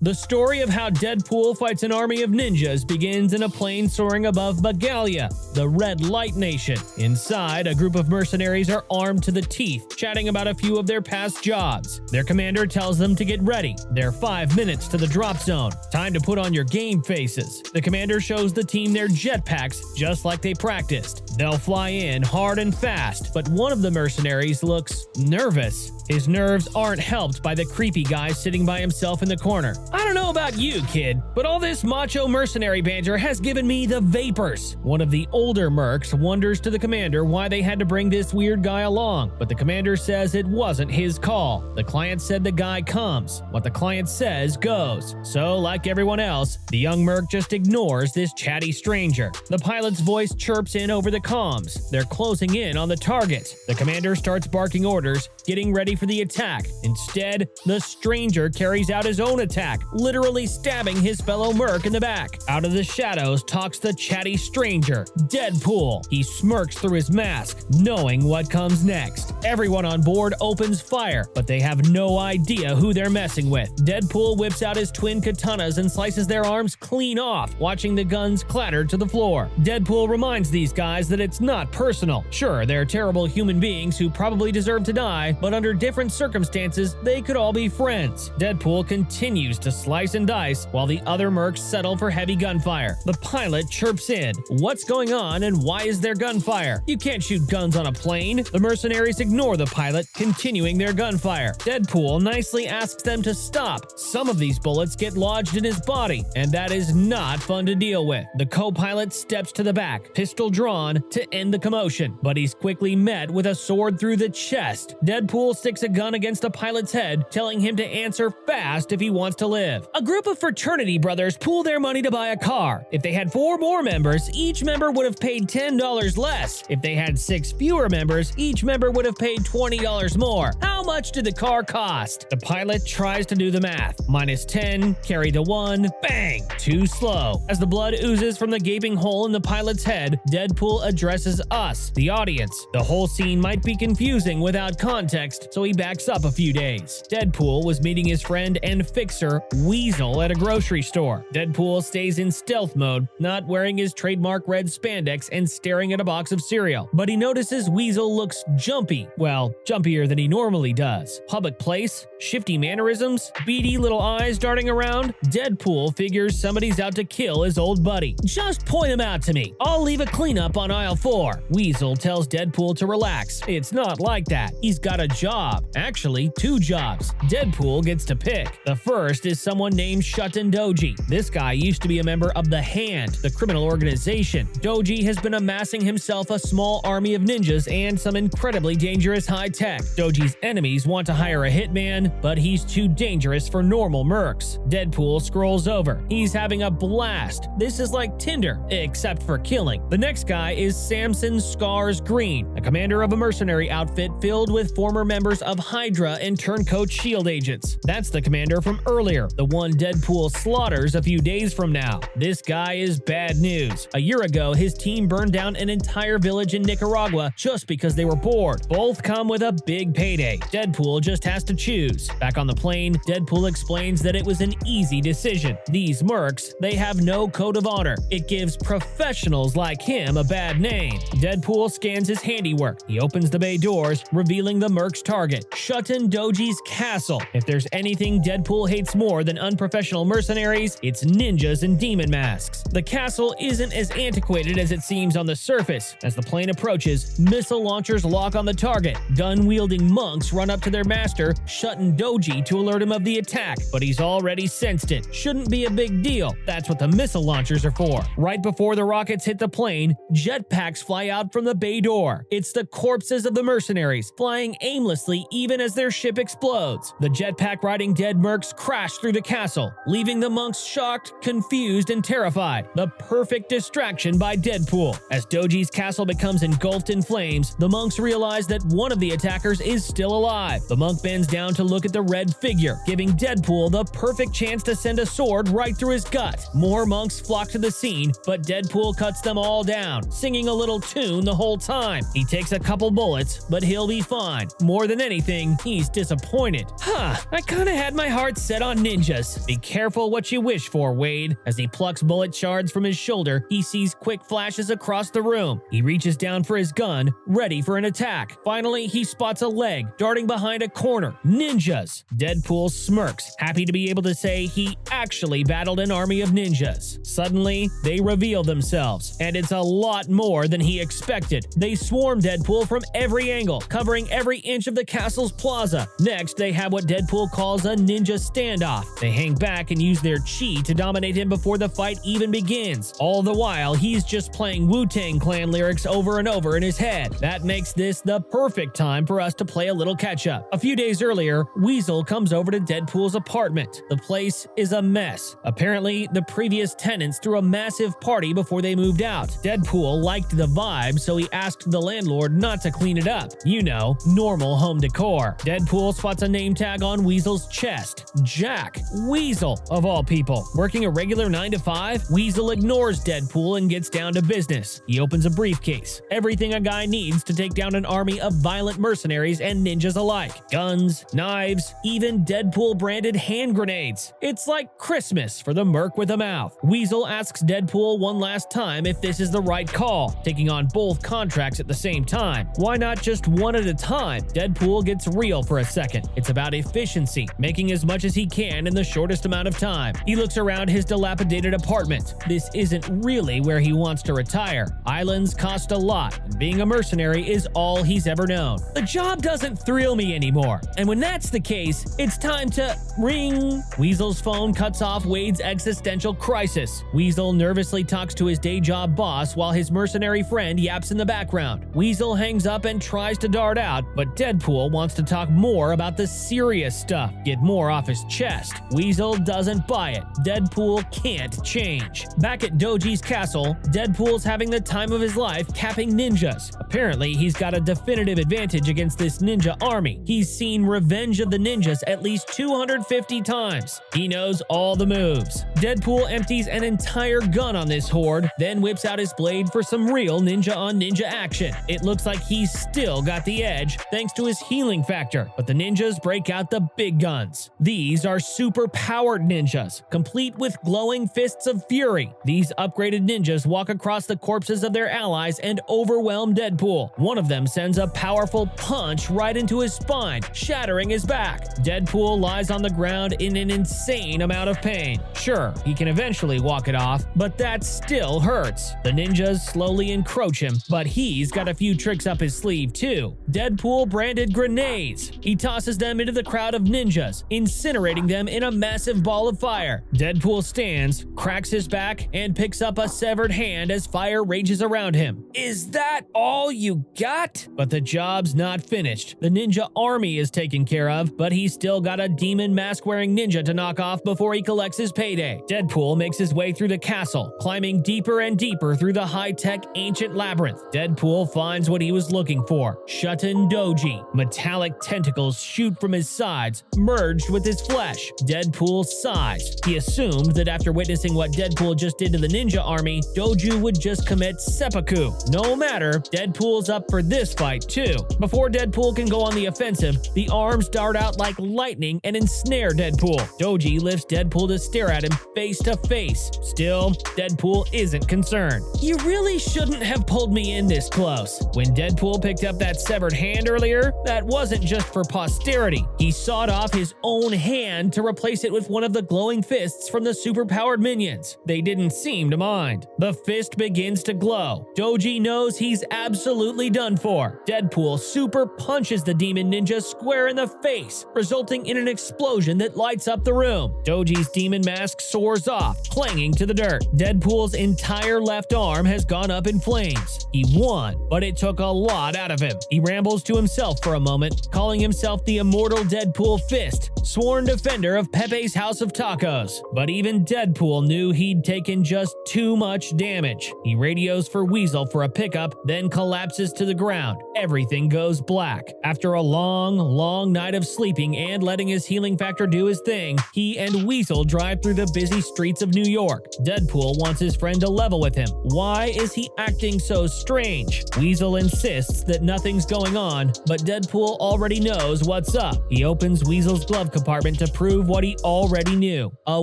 The story of how Deadpool fights an army of ninjas begins in a plane soaring above Bagalia, the Red Light Nation. Inside, a group of mercenaries are armed to the teeth, chatting about a few of their past jobs. Their commander tells them to get ready. They're 5 minutes to the drop zone. Time to put on your game faces. The commander shows the team their jetpacks, just like they practiced. They'll fly in hard and fast, but one of the mercenaries looks nervous. His nerves aren't helped by the creepy guy sitting by himself in the corner. I don't know about you, kid, but all this macho mercenary banter has given me the vapors. One of the older mercs wonders to the commander why they had to bring this weird guy along, but the commander says it wasn't his call. The client said the guy comes. What the client says goes. So, like everyone else, the young merc just ignores this chatty stranger. The pilot's voice chirps in over the comms. They're closing in on the target. The commander starts barking orders, getting ready for the attack. Instead, the stranger carries out his own attack, literally stabbing his fellow merc in the back. Out of the shadows talks the chatty stranger, Deadpool. He smirks through his mask, knowing what comes next. Everyone on board opens fire, but they have no idea who they're messing with. Deadpool whips out his twin katanas and slices their arms clean off, watching the guns clatter to the floor. Deadpool reminds these guys that it's not personal. Sure, they're terrible human beings who probably deserve to die, but under different circumstances, they could all be friends. Deadpool continues to slice and dice while the other mercs settle for heavy gunfire. The pilot chirps in. What's going on and why is there gunfire? You can't shoot guns on a plane. The mercenaries ignore the pilot, continuing their gunfire. Deadpool nicely asks them to stop. Some of these bullets get lodged in his body, and that is not fun to deal with. The co-pilot steps to the back, pistol drawn, to end the commotion, but he's quickly met with a sword through the chest. Deadpool sticks a gun against the pilot's head, telling him to answer fast if he wants to live. A group of fraternity brothers pool their money to buy a car. If they had 4 more members, each member would have paid $10 less. If they had 6 fewer members, each member would have paid $20 more. How much did the car cost? The pilot tries to do the math. -10, carry the 1, bang! Too slow. As the blood oozes from the gaping hole in the pilot's head, Deadpool addresses us, the audience. The whole scene might be confusing without context, so he backs up a few days. Deadpool was meeting his friend and fixer, Weasel, at a grocery store. Deadpool stays in stealth mode, not wearing his trademark red spandex and staring at a box of cereal. But he notices Weasel looks jumpy. Well, jumpier than he normally does. Public place, shifty mannerisms, beady little eyes darting around. Deadpool figures somebody's out to kill his old buddy. Just point him out to me. I'll leave a cleanup on aisle 4. Weasel tells Deadpool to relax. It's not like that. He's got a job. Actually, 2 jobs. Deadpool gets to pick. The first is someone named Shuten Doji. This guy used to be a member of the Hand, the criminal organization. Doji has been amassing himself a small army of ninjas and some incredibly dangerous high tech. Doji's enemies want to hire a hitman, but he's too dangerous for normal mercs. Deadpool scrolls over. He's having a blast. This is like Tinder, except for killing. The next guy is Samson Scars Green, a commander of a mercenary outfit filled with former members of Hydra and turncoat SHIELD agents. That's the commander from earlier, the one Deadpool slaughters a few days from now. This guy is bad news. A year ago, his team burned down an entire village in Nicaragua just because they were bored. Both come with a big payday. Deadpool just has to choose. Back on the plane, Deadpool explains that it was an easy decision. These mercs, they have no code of honor. It gives professionals like him a bad name. Deadpool scans his handiwork. He opens the bay doors, revealing the merc's target, Shuten Doji's castle. If there's anything Deadpool hates more than unprofessional mercenaries, it's ninjas in demon masks. The castle isn't as antiquated as it seems on the surface. As the plane approaches, missile launchers lock on the target. Gun-wielding monks run up to their master, Shuten Doji, to alert him of the attack, but he's already sensed it. Shouldn't be a big deal. That's what the missile launchers are for. Right before the rockets hit the plane, jetpacks fly out from the bay door. It's the corpses of the mercenaries, flying aimlessly even as their ship explodes. The jetpack-riding dead mercs crash through the castle, leaving the monks shocked, confused, and terrified. The perfect distraction by Deadpool. As Doji's castle becomes engulfed in flames, the monks realize that one of the attackers is still alive. The monk bends down to look at the red figure, giving Deadpool the perfect chance to send a sword right through his gut. More monks flock to the scene, but Deadpool cuts them all down, singing singing a little tune the whole time. He takes a couple bullets, but he'll be fine. More than anything, he's disappointed. I kinda had my heart set on ninjas. Be careful what you wish for, Wade. As he plucks bullet shards from his shoulder, he sees quick flashes across the room. He reaches down for his gun, ready for an attack. Finally, he spots a leg darting behind a corner. Ninjas! Deadpool smirks, happy to be able to say he actually battled an army of ninjas. Suddenly, they reveal themselves, and it's a lot more than he expected. They swarm Deadpool from every angle, covering every inch of the castle's plaza. Next, they have what Deadpool calls a ninja standoff. They hang back and use their chi to dominate him before the fight even begins. All the while, he's just playing Wu-Tang Clan lyrics over and over in his head. That makes this the perfect time for us to play a little catch-up. A few days earlier, Weasel comes over to Deadpool's apartment. The place is a mess. Apparently, the previous tenants threw a massive party before they moved out. Deadpool liked the vibe, so he asked the landlord not to clean it up. You know, normal home decor. Deadpool spots a name tag on Weasel's chest. Jack. Weasel, of all people. Working a regular 9 to 5, Weasel ignores Deadpool and gets down to business. He opens a briefcase. Everything a guy needs to take down an army of violent mercenaries and ninjas alike. Guns, knives, even Deadpool-branded hand grenades. It's like Christmas for the merc with a mouth. Weasel asks Deadpool one last time if this is the right call, taking on both contracts at the same time. Why not just one at a time? Deadpool gets real for a second. It's about efficiency, making as much as he can in the shortest amount of time. He looks around his dilapidated apartment. This isn't really where he wants to retire. Islands cost a lot, and being a mercenary is all he's ever known. The job doesn't thrill me anymore, and when that's the case, it's time to ring. Weasel's phone cuts off Wade's existential crisis. Weasel nervously talks to his day job boss while his mercenary friend yaps in the background. Weasel hangs up and tries to dart out, but Deadpool wants to talk more about the serious stuff, get more off his chest. Weasel doesn't buy it. Deadpool can't change. Back at Doji's castle, Deadpool's having the time of his life capping ninjas. Apparently, he's got a definitive advantage against this ninja army. He's seen Revenge of the Ninjas at least 250 times. He knows all the moves. Deadpool empties an entire gun on this horde, then whips out his blade for some real ninja-on-ninja action. It looks like he's still got the edge thanks to his healing factor, but the ninjas break out the big guns. These are super-powered ninjas, complete with glowing fists of fury. These upgraded ninjas walk across the corpses of their allies and overwhelm Deadpool. One of them sends a powerful punch right into his spine, shattering his back. Deadpool lies on the ground in an insane amount of pain. Sure, he can eventually walk it off, but that still hurts. The ninjas slowly encroach him, but he's got a few tricks up his sleeve too. Deadpool branded grenades. He tosses them into the crowd of ninjas, incinerating them in a massive ball of fire. Deadpool stands, cracks his back, and picks up a severed hand as fire rages around him. Is that all you got? But the job's not finished. The ninja army is taken care of, but he's still got a demon mask-wearing ninja to knock off before he collects his payday. Deadpool makes his way through the castle, climbing deeper and deeper through the high-tech ancient labyrinth. Deadpool finds what he was looking for: Shuten Doji. Metallic tentacles shoot from his sides, merged with his flesh. Deadpool sighs. He assumed that after witnessing what Deadpool just did to the ninja army, Doju would just commit seppuku. No matter, Deadpool's up for this fight too. Before Deadpool can go on the offensive, the arms dart out like lightning and ensnare Deadpool. Doji lifts Deadpool to stare at him face to face. Still, Deadpool isn't concerned. You really shouldn't have pulled me in this close. When Deadpool picked up that severed hand earlier, that wasn't just for posterity. He sawed off his own hand to replace it with one of the glowing fists from the superpowered minions. They didn't seem to mind. The fist begins to glow. Doji knows he's absolutely done for. Deadpool super punches the demon ninja square in the face, resulting in an explosion that lights up the room. Doji's demon mask soars off, clanging to the dirt. Deadpool's entire left arm has gone up in flames. He won, but it took a lot out of him. He rambles to himself for a moment, calling himself the immortal Deadpool Fist, sworn defender of Pepe's House of Tacos. But even Deadpool knew he'd taken just too much damage. He radios for Weasel for a pickup, then collapses to the ground. Everything goes black. After a long night of sleeping and letting his healing factor do his thing, he and Weasel drive through the busy streets of New York. Deadpool wants his friend to level with him. Why is he acting so strange? Weasel insists that nothing's going on, but Deadpool already knows what's up. He opens Weasel's glove compartment to prove what he already knew: a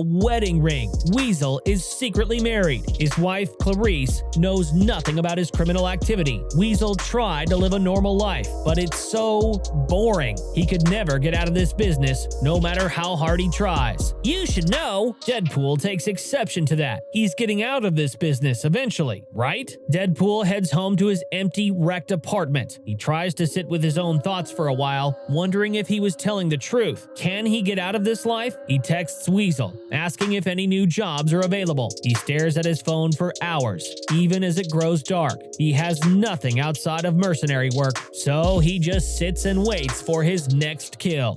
wedding ring. Weasel is secretly married. His wife, Clarice, knows nothing about his criminal activity. Weasel tried to live a normal life, but it's so boring. He could never get out of this business, no matter how hard he tries. You should know. Deadpool takes exception to that. He's getting out of this business eventually, right? Deadpool heads home to his empty, wrecked apartment. He tries to sit with his own thoughts for a while, wondering if he was telling the truth. Can he get out of this life? He texts Weasel, asking if any new jobs are available. He stares at his phone for hours, even as it grows dark. He has nothing outside of mercenary work, so he just sits and waits for his next kill.